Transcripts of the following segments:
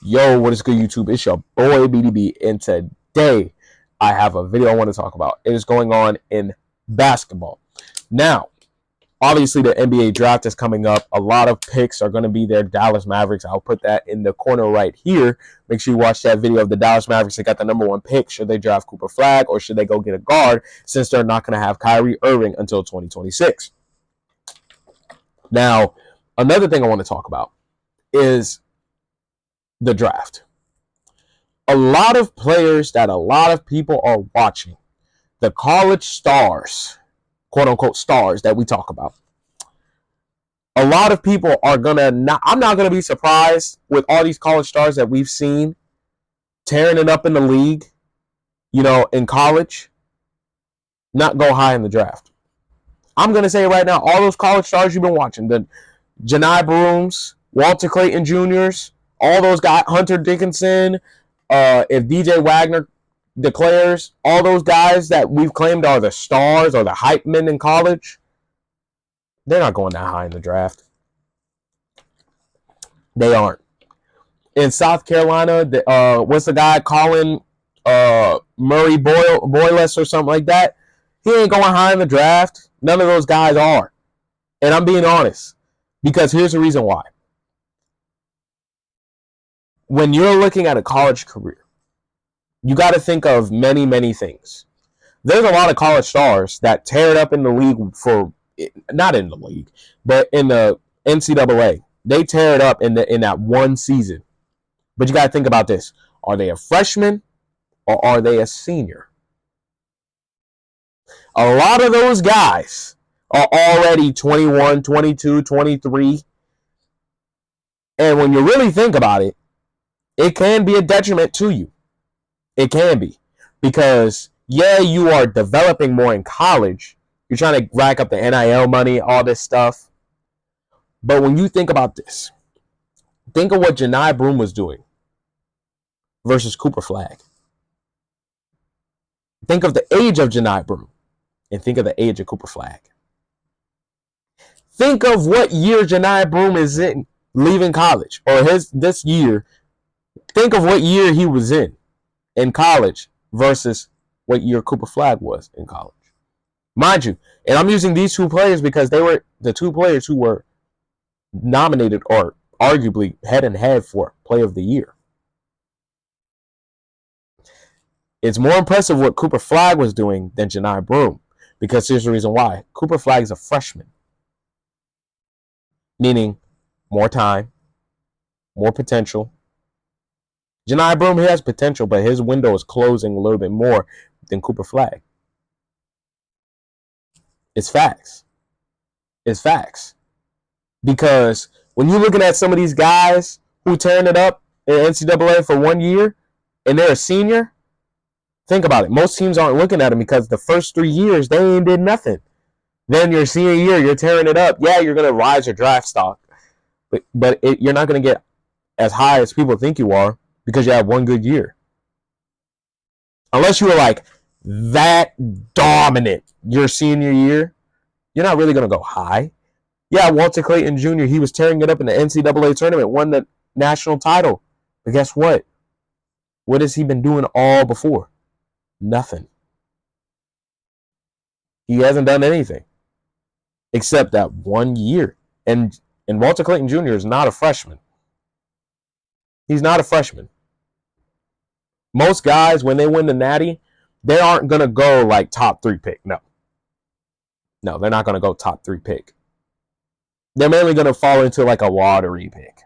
Yo, what is good, YouTube? It's your boy BDB, and today I have a video I want to talk about. It is going on in basketball. Now, obviously the NBA draft is coming up. A lot of picks are going to be there. Dallas Mavericks, I'll put that in the corner right here. Make sure you watch that video of the Dallas Mavericks. They got the number 1 pick. Should they draft Cooper Flagg, or should they go get a guard, since they're not going to have Kyrie Irving until 2026? Now, another thing I want to talk about is the draft. A lot of players that a lot of people are watching, the college stars, quote unquote stars that we talk about. A lot of people are I'm not gonna be surprised with all these college stars that we've seen tearing it up in the league, in college, not go high in the draft. I'm gonna say right now, all those college stars you've been watching, the Johni Brooms, Walter Clayton Jr.'s, all those guys, Hunter Dickinson, if DJ Wagner declares, all those guys that we've claimed are the stars or the hype men in college, they're not going that high in the draft. They aren't. In South Carolina, what's the guy, Colin Murray Boyles or something like that? He ain't going high in the draft. None of those guys are. And I'm being honest, because here's the reason why. When you're looking at a college career, you got to think of many, many things. There's a lot of college stars that tear it up in the league not in the league, but in the NCAA. They tear it up in that one season. But you got to think about this. Are they a freshman or are they a senior? A lot of those guys are already 21, 22, 23. And when you really think about it, it can be a detriment to you. It can be. Because, yeah, you are developing more in college. You're trying to rack up the NIL money, all this stuff. But when you think about this, think of what Johni Broome was doing versus Cooper Flagg. Think of the age of Johni Broome and think of the age of Cooper Flagg. Think of what year Johni Broome is in leaving college, or this year. Think of what year he was in college versus what year Cooper Flagg was in college. Mind you, and I'm using these two players because they were the two players who were nominated or arguably head and head for Play of the Year. It's more impressive what Cooper Flagg was doing than Johni Broome, because here's the reason why. Cooper Flagg is a freshman, meaning more time, more potential. Johni Broome, he has potential, but his window is closing a little bit more than Cooper Flagg. It's facts. It's facts. Because when you're looking at some of these guys who tearing it up in NCAA for 1 year and they're a senior, think about it. Most teams aren't looking at them because the first 3 years, they ain't did nothing. Then your senior year, you're tearing it up. Yeah, you're going to rise your draft stock, but you're not going to get as high as people think you are, because you have 1 good year. Unless you were like that dominant your senior year, you're not really going to go high. Yeah, Walter Clayton Jr., he was tearing it up in the NCAA tournament, won the national title. But guess what? What has he been doing all before? Nothing. He hasn't done anything except that 1 year. And Walter Clayton Jr. is not a freshman. He's not a freshman. Most guys, when they win the Natty, they aren't going to go like top 3 pick. No, they're not going to go top 3 pick. They're mainly going to fall into like a lottery pick.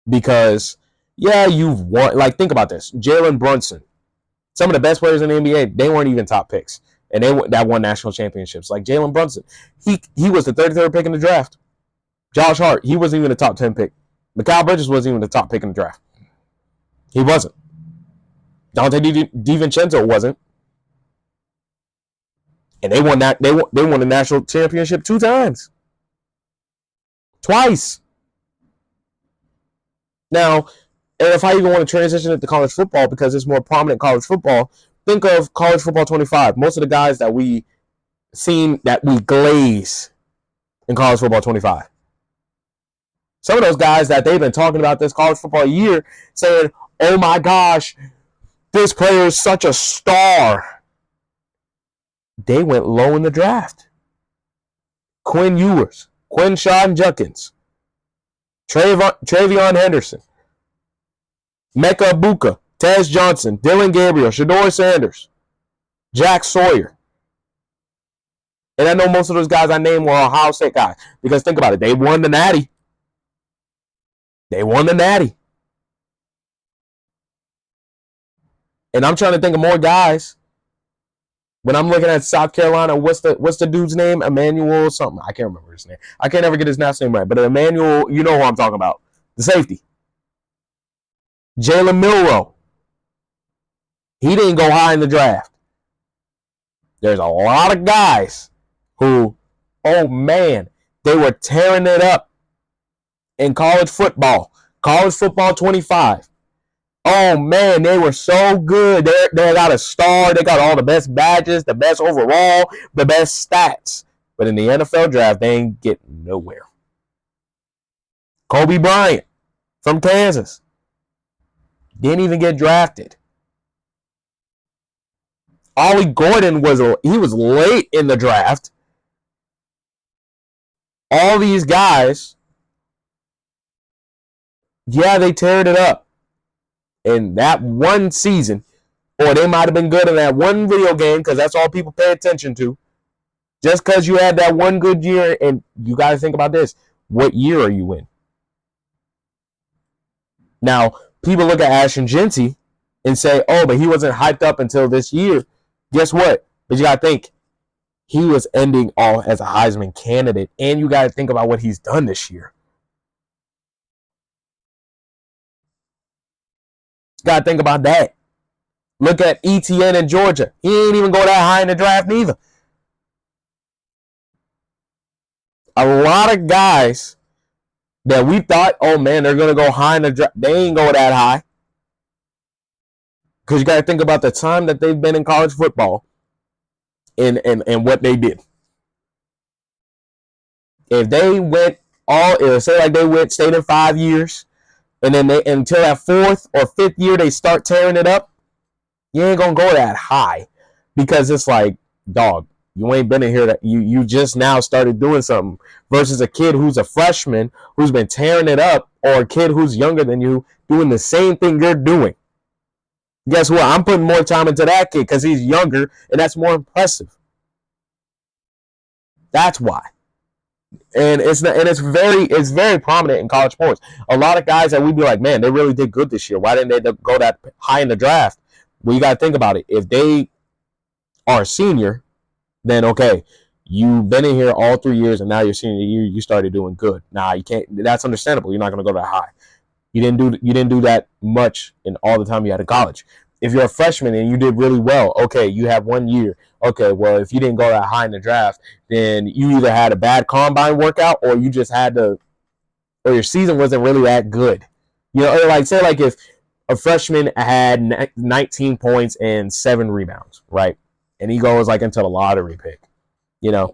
Because, yeah, you've won. Like, think about this. Jalen Brunson. Some of the best players in the NBA, they weren't even top picks. And that won national championships. Like Jalen Brunson. He was the 33rd pick in the draft. Josh Hart, he wasn't even a top 10 pick. Mikal Bridges wasn't even the top pick in the draft. He wasn't. Dante DiVincenzo wasn't. And they won that. They won the national championship 2 times. Twice. Now, and if I even want to transition it to college football because it's more prominent college football, think of college football 25. Most of the guys that we seen that we glaze in college football 25. Some of those guys that they've been talking about this college football year saying, oh my gosh, this player is such a star. They went low in the draft. Quinn Ewers, Quinshon Judkins, Travion Henderson, Mecca Ibuka, Tez Johnson, Dylan Gabriel, Shedeur Sanders, Jack Sawyer. And I know most of those guys I named were Ohio State guys. Because think about it, they won the Natty. They won the Natty. And I'm trying to think of more guys. When I'm looking at South Carolina, what's the dude's name? Emmanuel something. I can't remember his name. I can't ever get his last name right. But Emmanuel, you know who I'm talking about. The safety. Jalen Milroe. He didn't go high in the draft. There's a lot of guys who, oh man, they were tearing it up in college football. College football 25. Oh man, they were so good. They got a star. They got all the best badges, the best overall, the best stats. But in the NFL draft, they ain't getting nowhere. Kobe Bryant from Kansas didn't even get drafted. Ollie Gordon was late in the draft. All these guys, yeah, they teared it up in that one season, or they might have been good in that one video game because that's all people pay attention to. Just because you had that one good year, and you got to think about this. What year are you in? Now, people look at Ashton Jeanty and say, oh, but he wasn't hyped up until this year. Guess what? But you got to think, he was ending off as a Heisman candidate, and you got to think about what he's done this year. Got to think about that. Look at ETN in Georgia. He ain't even go that high in the draft neither. A lot of guys that we thought, oh man, they're going to go high in the draft, they ain't go that high. Because you got to think about the time that they've been in college football and what they did. If they went say like they stayed in 5 years, and then until that 4th or 5th year they start tearing it up, you ain't gonna go that high, because it's like, dog, you ain't been in here that you just now started doing something, versus a kid who's a freshman who's been tearing it up, or a kid who's younger than you doing the same thing you're doing. Guess what? I'm putting more time into that kid because he's younger, and that's more impressive. That's why. And it's very prominent in college sports. A lot of guys that we'd be like, man, they really did good this year. Why didn't they go that high in the draft? Well, you got to think about it. If they are a senior, then okay, you've been in here all 3 years, and now your senior year you started doing good. Nah, you can't. That's understandable. You're not going to go that high. You didn't do that much in all the time you had in college. If you're a freshman and you did really well, okay, you have 1 year. Okay, well, if you didn't go that high in the draft, then you either had a bad combine workout, or you just had or your season wasn't really that good. You know, like say like if a freshman had 19 points and 7 rebounds, right? And he goes like into the lottery pick. You know,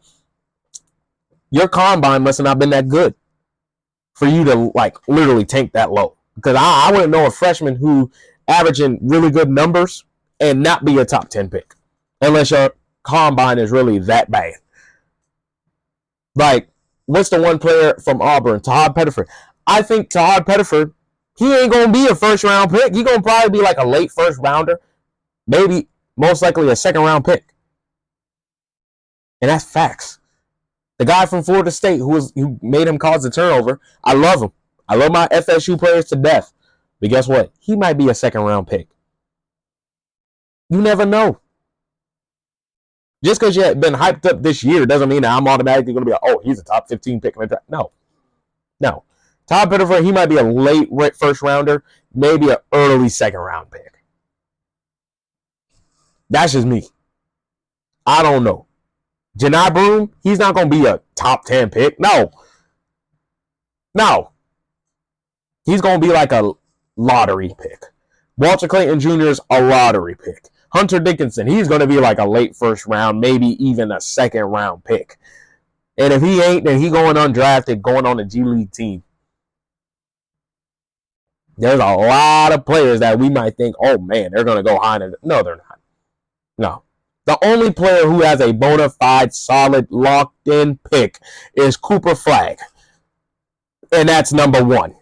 your combine must have not been that good for you to like literally tank that low. Because I wouldn't know a freshman who averaging really good numbers and not be a top 10 pick unless your combine is really that bad. Like, what's the one player from Auburn, Todd Pettiford? I think Todd Pettiford, he ain't going to be a first round pick. He's going to probably be like a late first rounder, maybe most likely a second round pick. And that's facts. The guy from Florida State who made him cause the turnover, I love him. I love my FSU players to death. But guess what? He might be a second round pick. You never know. Just because you've been hyped up this year doesn't mean that I'm automatically going to be like, oh, he's a top 15 pick in the draft. No. Todd Pettiford, he might be a late first rounder, maybe an early second round pick. That's just me. I don't know. Johni Broome, he's not going to be a top 10 pick. No. He's going to be like a lottery pick. Walter Clayton Jr. is a lottery pick. Hunter Dickinson, he's going to be like a late first round, maybe even a second round pick. And if he ain't, then he going undrafted, going on a G League team. There's a lot of players that we might think, oh man, they're going to go high. No, they're not. No. The only player who has a bona fide, solid, locked-in pick is Cooper Flagg. And that's number one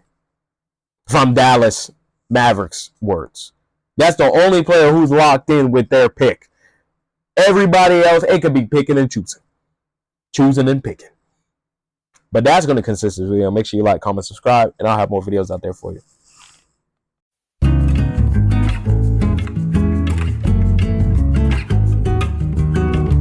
from Dallas Mavericks words. That's the only player who's locked in with their pick. Everybody else, it could be picking and choosing. Choosing and picking. But that's going to consist of this video. Make sure you like, comment, subscribe, and I'll have more videos out there for you.